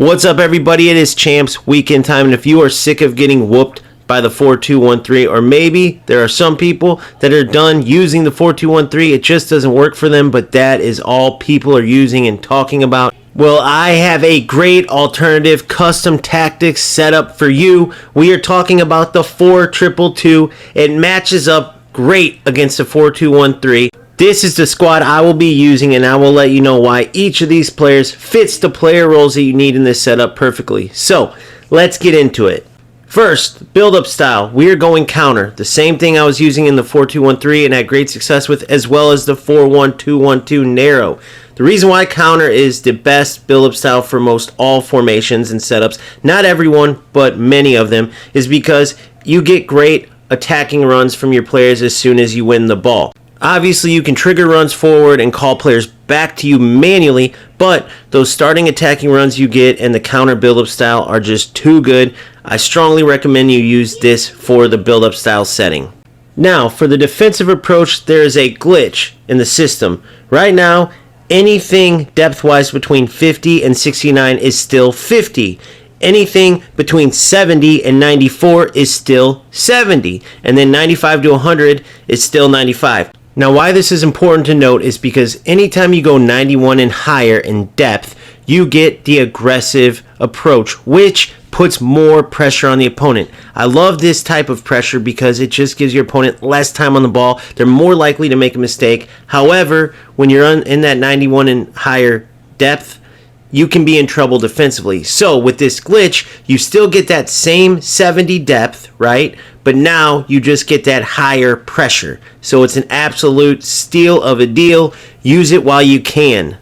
What's up, everybody? It is Champs Weekend time, and if you are sick of getting whooped by the 4-2-1-3, or maybe there are some people that are done using the 4-2-1-3, it just doesn't work for them, but that is all people are using and talking about. Well, I have a great alternative custom tactics set up for you. We are talking about the 4-2-2-2. It matches up great against the 4-2-1-3. This is the squad I will be using, and I will let you know why each of these players fits the player roles that you need in this setup perfectly. So, let's get into it. First, build-up style. We are going counter. The same thing I was using in the 4-2-1-3 and had great success with, as well as the 4-1-2-1-2 narrow. The reason why counter is the best build-up style for most all formations and setups, not everyone, but many of them, is because you get great attacking runs from your players as soon as you win the ball. Obviously, you can trigger runs forward and call players back to you manually, but those starting attacking runs you get and the counter build-up style are just too good. I strongly recommend you use this for the build-up style setting. Now, for the defensive approach, there is a glitch in the system. Right now, anything depth-wise between 50 and 69 is still 50. Anything between 70 and 94 is still 70. And then 95 to 100 is still 95. Now, why this is important to note is because anytime you go 91 and higher in depth, you get the aggressive approach, which puts more pressure on the opponent. I love this type of pressure because it just gives your opponent less time on the ball. They're more likely to make a mistake. However, when you're in that 91 and higher depth, you can be in trouble defensively. So with this glitch, you still get that same 70 depth, right? But now you just get that higher pressure. So it's an absolute steal of a deal. Use it while you can.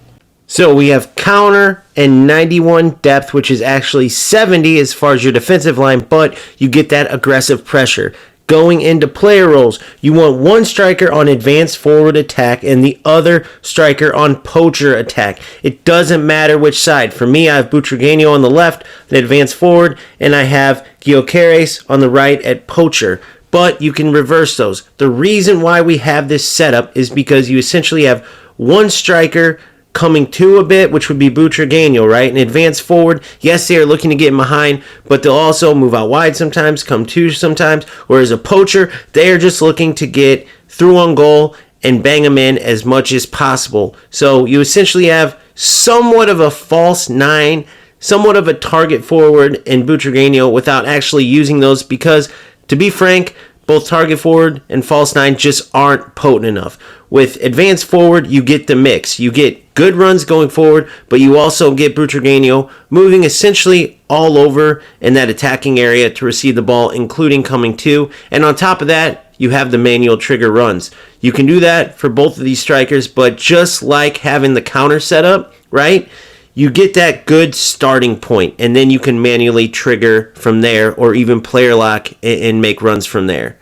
So we have counter and 91 depth, which is actually 70 as far as your defensive line, but you get that aggressive pressure. Going into player roles, you want one striker on advanced forward attack and the other striker on poacher attack. It doesn't matter which side. For me, I have Butragueño on the left, an advanced forward, and I have Gyökeres on the right at poacher. But you can reverse those. The reason why we have this setup is because you essentially have one striker coming to a bit, which would be Butragueño, right? An advanced forward, yes, they are looking to get in behind, but they'll also move out wide sometimes, come to sometimes, whereas a poacher, they are just looking to get through on goal and bang them in as much as possible. So you essentially have somewhat of a false nine, somewhat of a target forward in Butragueño without actually using those because, to be frank, both target forward and false nine just aren't potent enough. With advanced forward, you get the mix. You get good runs going forward, but you also get Butragueño moving essentially all over in that attacking area to receive the ball, including coming to. And on top of that, you have the manual trigger runs. You can do that for both of these strikers, but just like having the counter set up, right? You get that good starting point, and then you can manually trigger from there or even player lock and make runs from there.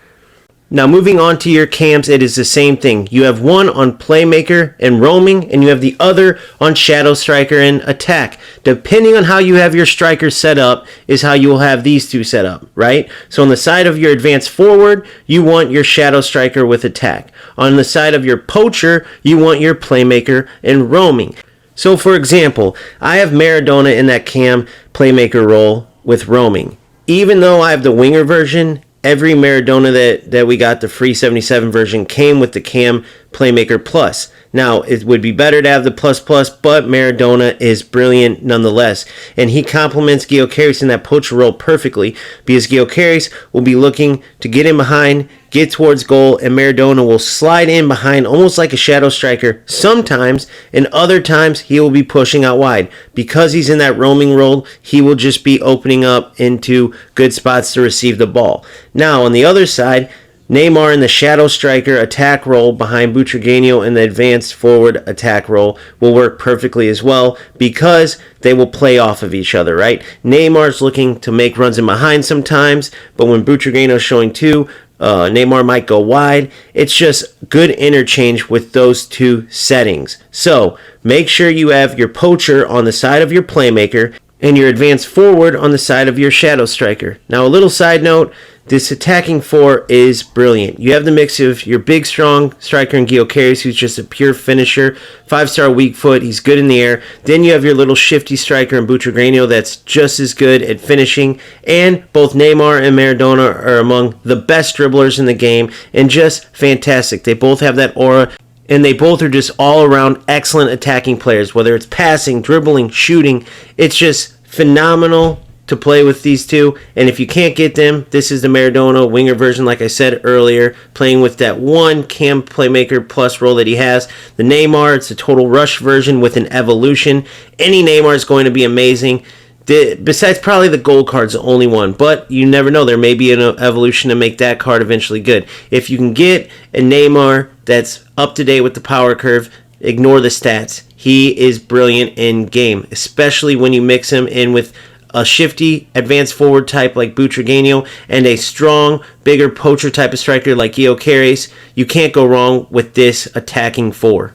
Now, moving on to your cams, it is the same thing. You have one on playmaker and roaming, and you have the other on shadow striker and attack. Depending on how you have your striker set up is how you will have these two set up, right? So on the side of your advanced forward, you want your shadow striker with attack. On the side of your poacher, you want your playmaker and roaming. So for example, I have Maradona in that cam playmaker role with roaming. Even though I have the winger version, every Maradona that we got, the free 77 version, came with the cam playmaker plus. Now, it would be better to have the plus, but Maradona is brilliant nonetheless. And he complements Gyökeres in that poacher role perfectly because Gyökeres will be looking to get in behind, get towards goal, and Maradona will slide in behind almost like a shadow striker sometimes, and other times he will be pushing out wide. Because he's in that roaming role, he will just be opening up into good spots to receive the ball. Now, on the other side, Neymar in the shadow striker attack role behind Butragueño in the advanced forward attack role will work perfectly as well because they will play off of each other, right? Neymar's looking to make runs in behind sometimes, but when Butragueño's showing two, Neymar might go wide. It's just good interchange with those two settings. So make sure you have your poacher on the side of your playmaker and your advanced forward on the side of your shadow striker. Now, a little side note, this attacking four is brilliant. You have the mix of your big, strong striker in Gyökeres, who's just a pure finisher, 5-star weak foot, he's good in the air. Then you have your little shifty striker in Butragueño that's just as good at finishing. And both Neymar and Maradona are among the best dribblers in the game and just fantastic. They both have that aura, and they both are just all-around excellent attacking players, whether it's passing, dribbling, shooting. It's just phenomenal to play with these two. And if you can't get them, this is the Maradona winger version, like I said earlier, playing with that one cam playmaker plus role that he has. The Neymar, it's a total rush version with an evolution. Any Neymar is going to be amazing. Besides probably the gold card's the only one, but you never know. There may be an evolution to make that card eventually good. If you can get a Neymar that's up to date with the power curve, ignore the stats. He is brilliant in game, especially when you mix him in with a shifty, advanced forward type like Butragueño and a strong, bigger poacher type of striker like Gyökeres. You can't go wrong with this attacking four.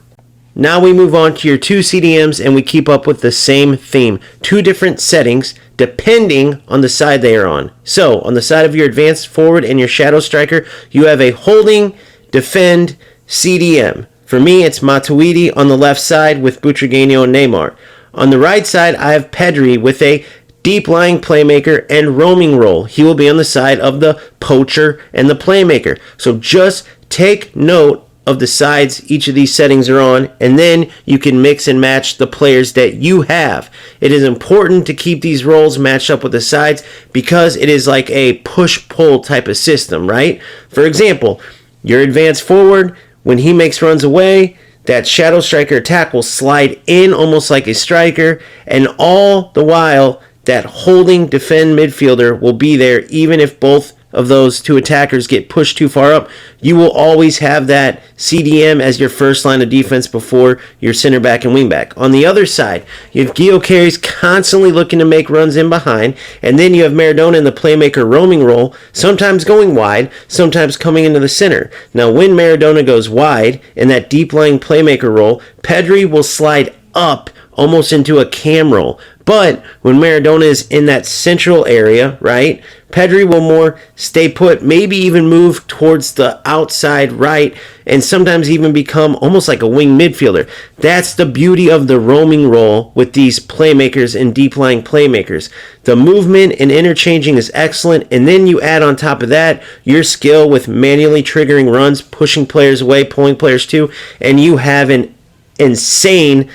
Now we move on to your two CDMs and we keep up with the same theme. Two different settings depending on the side they are on. So, on the side of your advanced forward and your shadow striker, you have a holding, defend, CDM. For me, it's Matuidi on the left side with Butragueño and Neymar. On the right side, I have Pedri with a deep-lying playmaker and roaming role. He will be on the side of the poacher and the playmaker. So just take note of the sides each of these settings are on, and then you can mix and match the players that you have. It is important to keep these roles matched up with the sides because it is like a push-pull type of system, right? For example, your advanced forward, when he makes runs away, that shadow striker attack will slide in almost like a striker, and all the while that holding defend midfielder will be there even if both of those two attackers get pushed too far up. You will always have that CDM as your first line of defense before your center back and wing back. On the other side, you have Gyökeres constantly looking to make runs in behind, and then you have Maradona in the playmaker roaming role, sometimes going wide, sometimes coming into the center. Now when Maradona goes wide in that deep-lying playmaker role, Pedri will slide up almost into a cam role. But when Maradona is in that central area, right, Pedri will more stay put, maybe even move towards the outside right, and sometimes even become almost like a wing midfielder. That's the beauty of the roaming role with these playmakers and deep-lying playmakers. The movement and interchanging is excellent, and then you add on top of that your skill with manually triggering runs, pushing players away, pulling players to, and you have an insane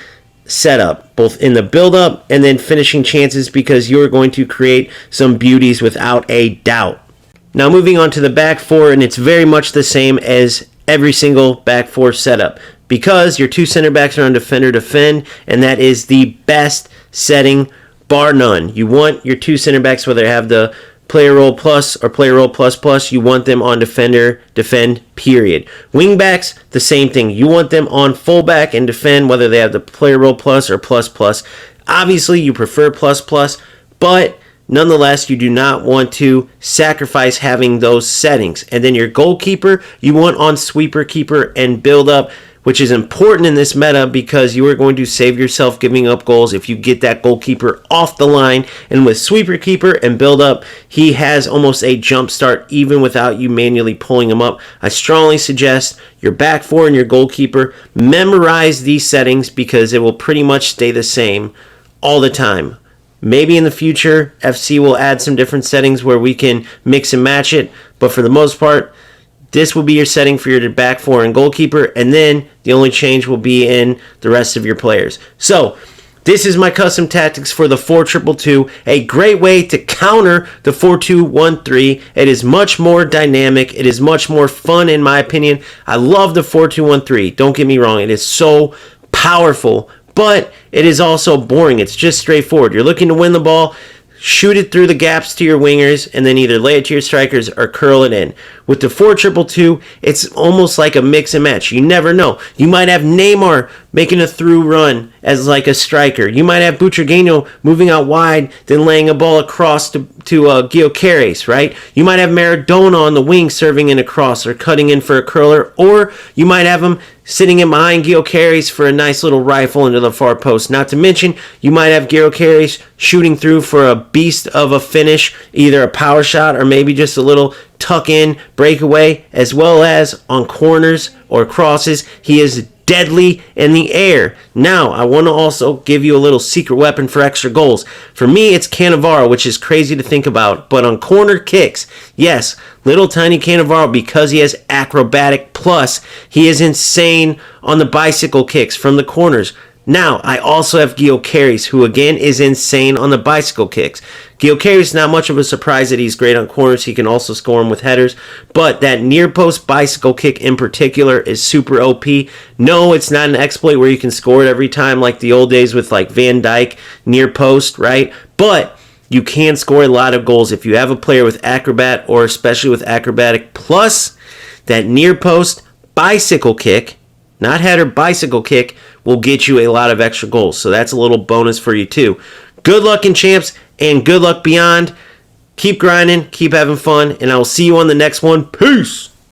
setup, both in the build-up and then finishing chances, because you're going to create some beauties without a doubt. Now moving on to the back four, and it's very much the same as every single back four setup, because your two center backs are on defender defend, and that is the best setting bar none. You want your two center backs, whether they have the player role plus or player role plus plus, you want them on defender defend, period. Wingbacks, the same thing. You want them on fullback and defend, whether they have the player role plus or plus plus. Obviously you prefer plus plus, but nonetheless you do not want to sacrifice having those settings. And then your goalkeeper, you want on sweeper keeper and build up, which is important in this meta because you are going to save yourself giving up goals if you get that goalkeeper off the line. And with sweeper keeper and build up, he has almost a jump start even without you manually pulling him up. I strongly suggest your back four and your goalkeeper memorize these settings because it will pretty much stay the same all the time. Maybe in the future, FC will add some different settings where we can mix and match it, but for the most part, this will be your setting for your back four and goalkeeper, and then the only change will be in the rest of your players. So, this is my custom tactics for the 4-2-2, a great way to counter the 4-2-1-3. It is much more dynamic. It is much more fun, in my opinion. I love the 4-2-1-3. Don't get me wrong. It is so powerful, but it is also boring. It's just straightforward. You're looking to win the ball, shoot it through the gaps to your wingers, and then either lay it to your strikers or curl it in. With the 4-2-2, it's almost like a mix and match. You never know. You might have Neymar making a through run as like a striker. You might have Butragueño moving out wide, then laying a ball across to Gyökeres, right? You might have Maradona on the wing serving in a cross or cutting in for a curler, or you might have him sitting in behind Gyökeres for a nice little rifle into the far post. Not to mention, you might have Gyökeres shooting through for a beast of a finish, either a power shot or maybe just a little tuck-in breakaway, as well as on corners or crosses. He is deadly in the air. Now, I want to also give you a little secret weapon for extra goals. For me, it's Cannavaro, which is crazy to think about. But on corner kicks, yes, little tiny Cannavaro, because he has acrobatic plus, he is insane on the bicycle kicks from the corners. Now, I also have Gyökeres, who again is insane on the bicycle kicks. Gyökeres, not much of a surprise that he's great on corners. He can also score them with headers. But that near post bicycle kick in particular is super OP. No, it's not an exploit where you can score it every time like the old days with like Van Dijk near post, right? But you can score a lot of goals if you have a player with acrobat, or especially with acrobatic plus. That near post bicycle kick, not header, bicycle kick, will get you a lot of extra goals. So that's a little bonus for you too. Good luck in champs and good luck beyond. Keep grinding, keep having fun, and I will see you on the next one. Peace!